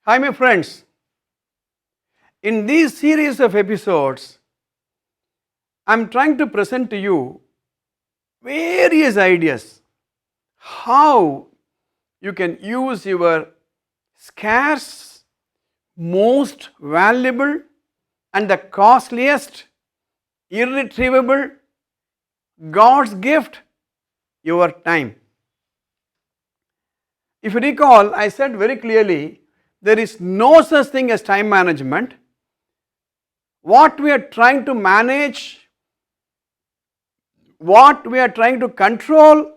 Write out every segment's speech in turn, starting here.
Hi my friends, in this series of episodes, I am trying to present to you various ideas how you can use your scarce, most valuable and the costliest, irretrievable God's gift, your time. If you recall, I said very clearly, there is no such thing as time management. What we are trying to manage, what we are trying to control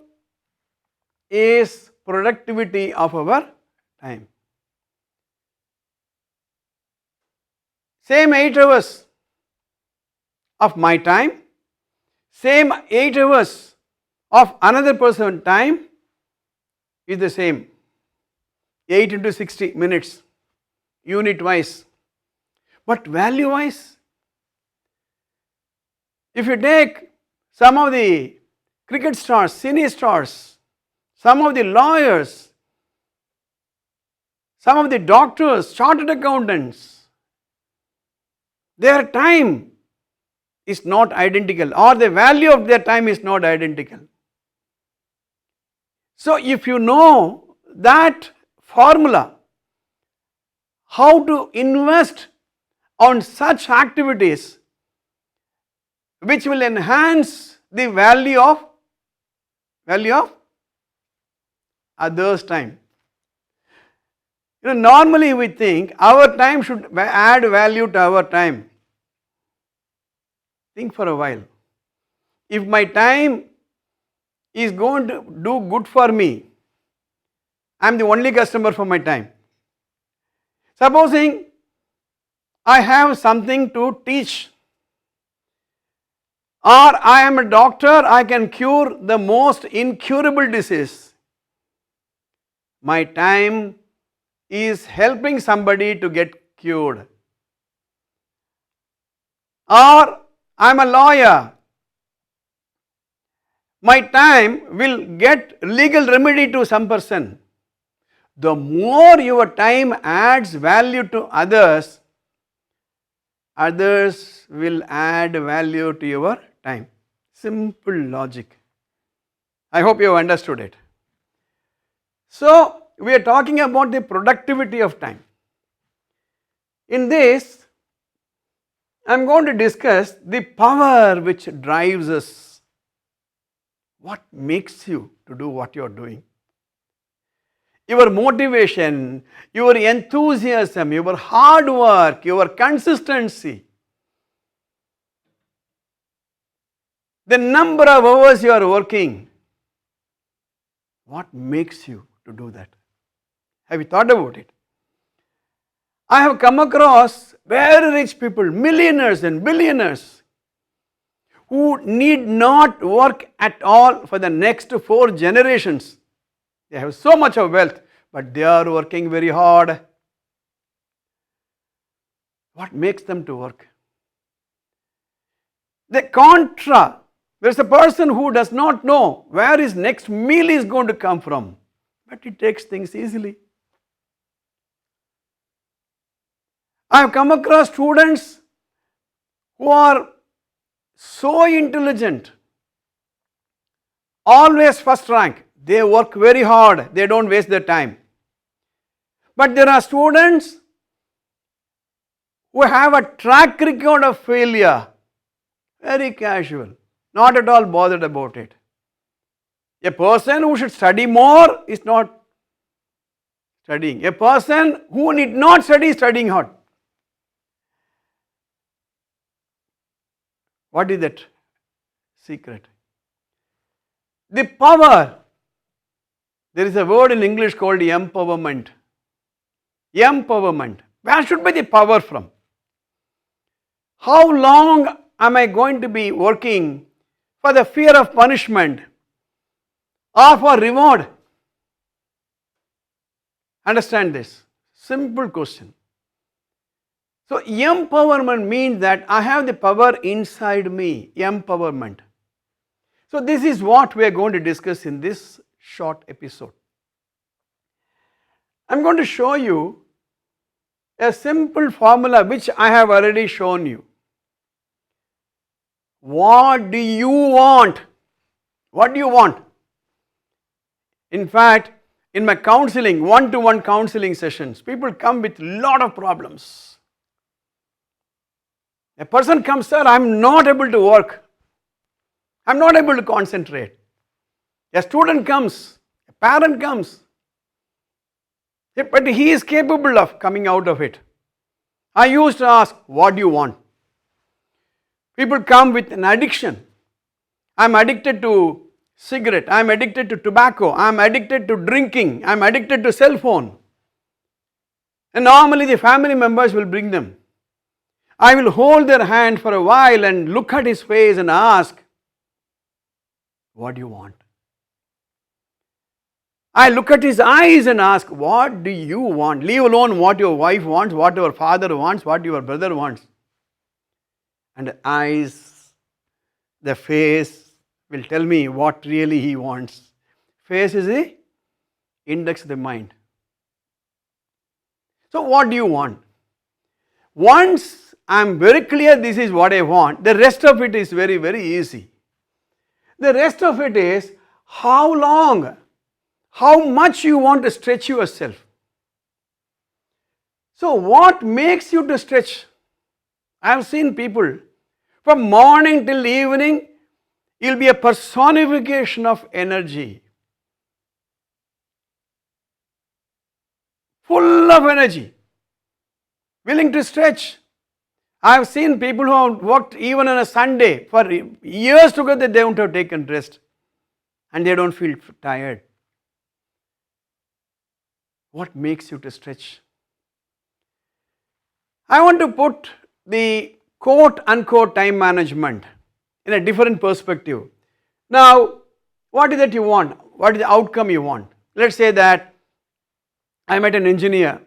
is productivity of our time. Same 8 hours of my time, same 8 hours of another person's time is the same. 8 into 60 minutes, unit wise. But value wise, if you take some of the cricket stars, cine stars, some of the lawyers, some of the doctors, chartered accountants, their time is not identical, or the value of their time is not identical. So if you know that formula, how to invest on such activities which will enhance the value of others' time. Normally we think our time should add value to our time. Think for a while. If my time is going to do good for me, I am the only customer for my time. Supposing I have something to teach, or I am a doctor, I can cure the most incurable disease. My time is helping somebody to get cured. Or I am a lawyer, my time will get legal remedy to some person. The more your time adds value to others, others will add value to your time. Simple logic. I hope you have understood it. So, we are talking about the productivity of time. In this, I am going to discuss the power which drives us. What makes you to do what you are doing? Your motivation, your enthusiasm, your hard work, your consistency. The number of hours you are working. What makes you to do that? Have you thought about it? I have come across very rich people, millionaires and billionaires, who need not work at all for the next 4 generations. They have so much of wealth, but they are working very hard. What makes them to work? The contra, there is a person who does not know where his next meal is going to come from, but he takes things easily. I have come across students who are so intelligent, always first rank. They work very hard, they don't waste their time. But there are students who have a track record of failure, very casual, not at all bothered about it. A person who should study more is not studying. A person who need not study is studying hard. What is that secret? The power. There is a word in English called empowerment. Empowerment. Where should be the power from? How long am I going to be working for the fear of punishment or for reward? Understand this. Simple question. So, empowerment means that I have the power inside me. Empowerment. So, this is what we are going to discuss in this short episode. I am going to show you A simple formula which I have already shown you. What do you want? What do you want? In fact, in my counseling, one-to-one counseling sessions, people come with lot of problems. A person comes, sir, I am not able to work. I am not able to concentrate. A student comes, a parent comes, but he is capable of coming out of it. I used to ask, what do you want? People come with an addiction. I am addicted to cigarette, I am addicted to tobacco, I am addicted to drinking, I am addicted to cell phone. And normally the family members will bring them. I will hold their hand for a while and look at his face and ask, what do you want? I look at his eyes and ask, what do you want? Leave alone what your wife wants, what your father wants, what your brother wants. And the eyes, the face will tell me what really he wants. Face is the index of the mind. So what do you want? Once I am very clear this is what I want, the rest of it is very, very easy. The rest of it is how long, how much you want to stretch yourself. So what makes you to stretch? I have seen people from morning till evening, you will be a personification of energy. Full of energy, willing to stretch. I have seen people who have worked even on a Sunday for years together, they don't have taken rest and they don't feel tired. What makes you to stretch? I want to put the quote unquote time management in a different perspective. Now, what is that you want? What is the outcome you want? Let's say that I met an engineer.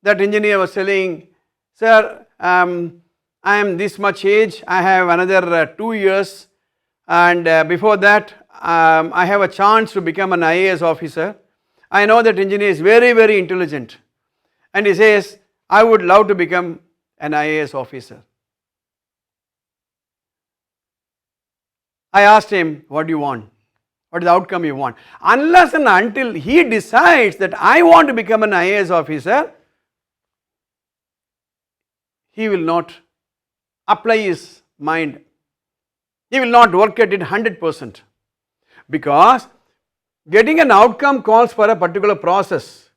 That engineer was telling, sir, I am this much age, I have another 2 years, and before that I have a chance to become an IAS officer. I know that engineer is very, very intelligent, and he says, I would love to become an IAS officer. I asked him, what do you want? What is the outcome you want? Unless and until he decides that I want to become an IAS officer, he will not apply his mind. He will not work at it 100%. Because getting an outcome calls for a particular process.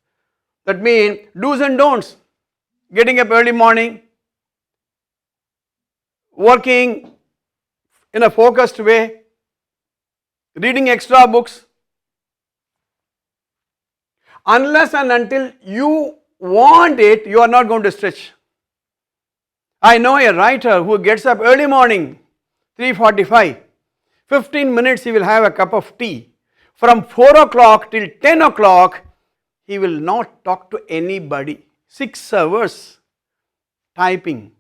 That means do's and don'ts. Getting up early morning, working in a focused way, reading extra books. Unless and until you want it, you are not going to stretch. I know a writer who gets up early morning, 3:45, 15 minutes he will have a cup of tea. From 4 o'clock till 10 o'clock, he will not talk to anybody. 6 hours typing.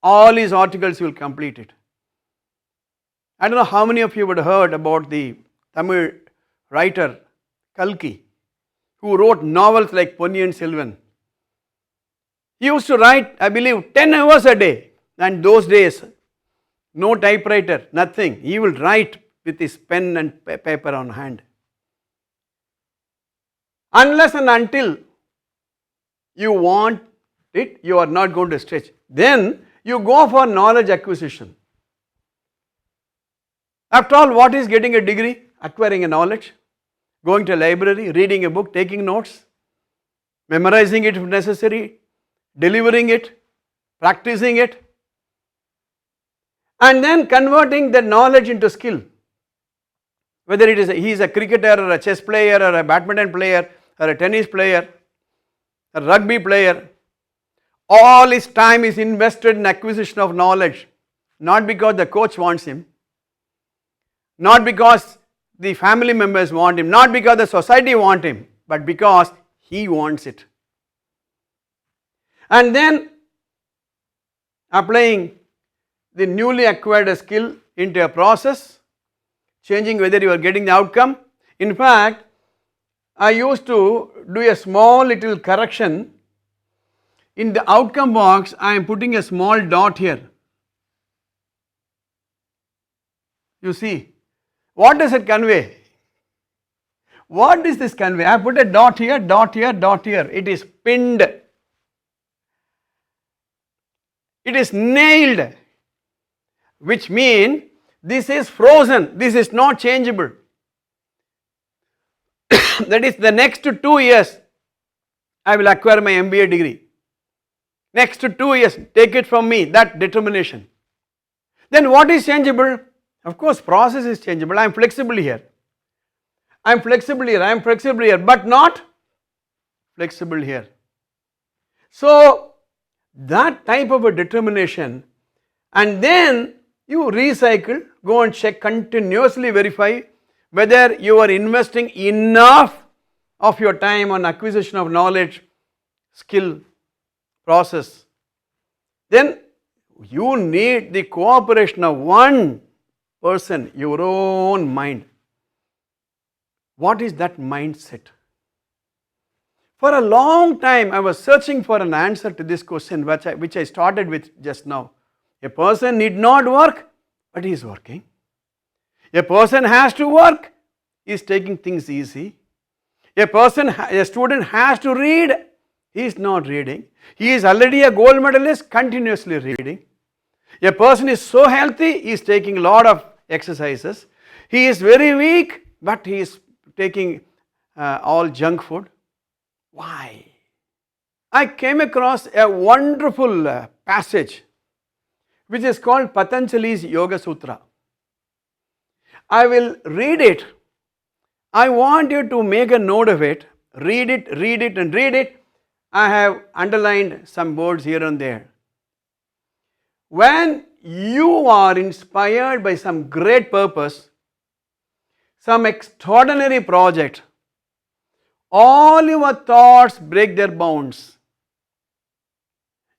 All his articles he will complete it. I don't know how many of you would have heard about the Tamil writer Kalki, who wrote novels like Ponniyin Selvan. He used to write, I believe, 10 hours a day, and those days, no typewriter, nothing. He will write with his pen and paper on hand. Unless and until you want it, you are not going to stretch. Then you go for knowledge acquisition. After all, what is getting a degree? Acquiring a knowledge, going to a library, reading a book, taking notes, memorizing it if necessary, delivering it, practicing it, and then converting the knowledge into skill. Whether it is he is a cricketer or a chess player or a badminton player or a tennis player, a rugby player, all his time is invested in acquisition of knowledge, not because the coach wants him, not because the family members want him, not because the society wants him, but because he wants it. And then applying the newly acquired skill into a process, changing whether you are getting the outcome. In fact, I used to do a small little correction In the outcome box, I am putting a small dot here. You see, what does it convey? What does this convey? I put a dot here, dot here, dot here. It is pinned. It is nailed, which means this is frozen. This is not changeable. That is, the next 2 years, I will acquire my MBA degree. Next 2 years, take it from me, that determination. Then what is changeable? Of course, process is changeable. I am flexible here. I am flexible here. I am flexible here, but not flexible here. So, that type of a determination, and then you recycle, go and check, continuously verify whether you are investing enough of your time on acquisition of knowledge, skill, process. Then you need the cooperation of one person, your own mind. What is that mindset? For a long time, I was searching for an answer to this question, which I started with just now. A person need not work, but he is working. A person has to work, he is taking things easy. A student has to read, he is not reading. He is already a gold medalist, continuously reading. A person is so healthy, he is taking a lot of exercises. He is very weak, but he is taking all junk food. Why? I came across a wonderful passage which is called Patanjali's Yoga Sutra. I will read it. I want you to make a note of it. Read it and read it. I have underlined some words here and there. When you are inspired by some great purpose, some extraordinary project, all your thoughts break their bounds.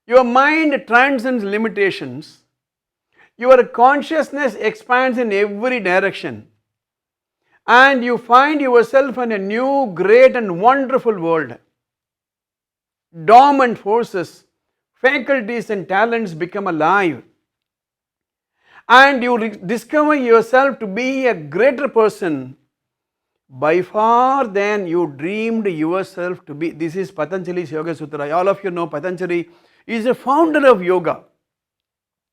Your mind transcends limitations. Your consciousness expands in every direction. And you find yourself in a new, great and wonderful world. Dormant forces, faculties and talents become alive. And you discover yourself to be a greater person by far than you dreamed yourself to be. This is Patanjali's Yoga Sutra. All of you know Patanjali is a founder of yoga.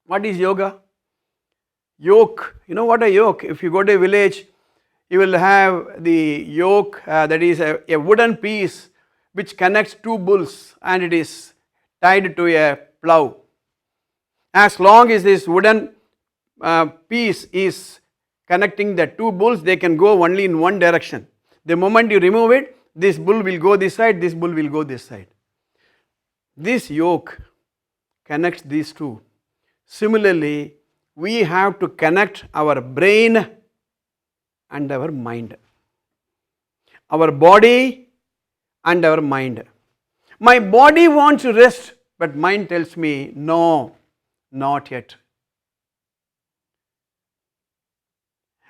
What is yoga? Yoke. You know what a yoke? If you go to a village, you will have the yoke, that is a wooden piece which connects two bulls, and it is tied to a plough. As long as this wooden piece is connecting the two bulls, they can go only in one direction. The moment you remove it, this bull will go this side, this bull will go this side. This yoke connects these two. Similarly, we have to connect our brain and our mind. Our body and our mind. My body wants to rest, but mind tells me, no, not yet.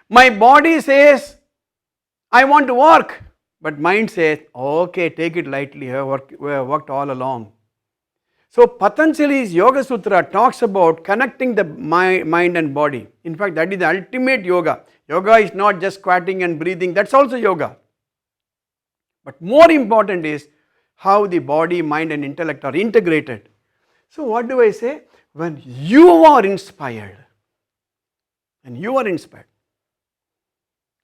My body says, I want to work, but mind says, okay, take it lightly, we have worked all along. So Patanjali's Yoga Sutra talks about connecting the mind and body. In fact, that is the ultimate yoga. Yoga is not just squatting and breathing, that's also yoga. But more important is how the body, mind and intellect are integrated. So what do I say? When you are inspired,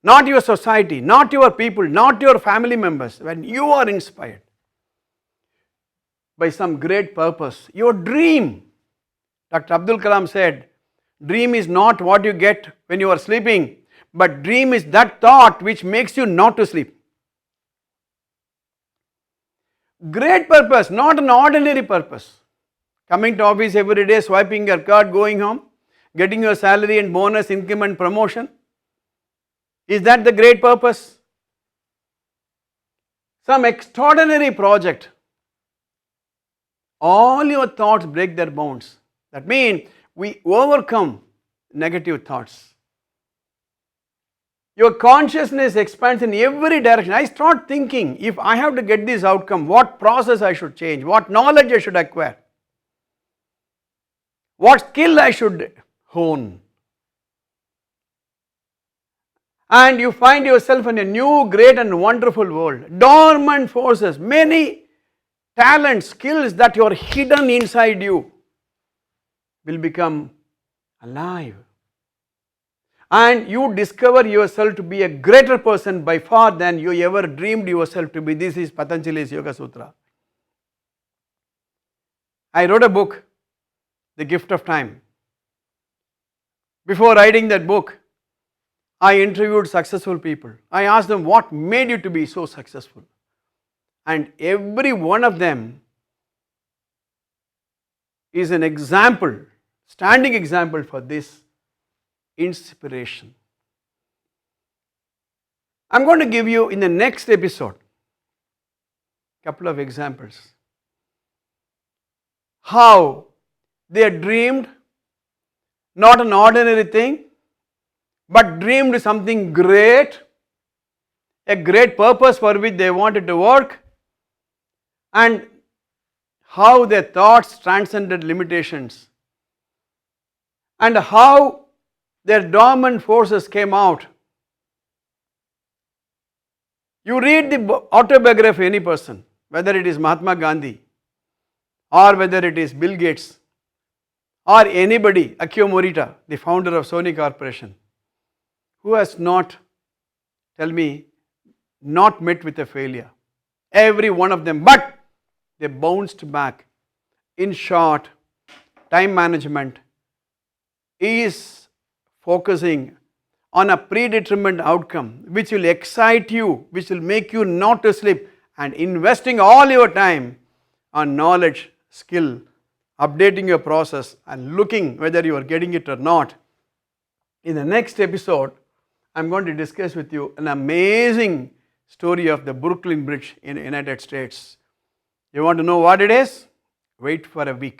not your society, not your people, not your family members, when you are inspired by some great purpose, your dream. Dr. Abdul Kalam said, dream is not what you get when you are sleeping, but dream is that thought which makes you not to sleep. Great purpose, not an ordinary purpose. Coming to office every day, swiping your card, going home, getting your salary and bonus, increment, promotion. Is that the great purpose? Some extraordinary project. All your thoughts break their bounds. That means we overcome negative thoughts. Your consciousness expands in every direction. I start thinking, if I have to get this outcome, what process I should change, what knowledge I should acquire, what skill I should hone. And you find yourself in a new, great and wonderful world. Dormant forces, many talents, skills that are hidden inside you will become alive. And you discover yourself to be a greater person by far than you ever dreamed yourself to be. This is Patanjali's Yoga Sutra. I wrote a book, The Gift of Time. Before writing that book, I interviewed successful people. I asked them, what made you to be so successful? And every one of them is an example, standing example for this inspiration. I am going to give you in the next episode a couple of examples. How they dreamed not an ordinary thing, but dreamed something great, a great purpose for which they wanted to work, and how their thoughts transcended limitations, and how their dormant forces came out. You read the autobiography of any person, whether it is Mahatma Gandhi, or whether it is Bill Gates, or anybody, Akio Morita, the founder of Sony Corporation, who has not, tell me, not met with a failure. Every one of them, but they bounced back. In short, time management is focusing on a predetermined outcome which will excite you, which will make you not to sleep, and investing all your time on knowledge, skill, updating your process and looking whether you are getting it or not. In the next episode, I am going to discuss with you an amazing story of the Brooklyn Bridge in the United States. You want to know what it is? Wait for a week.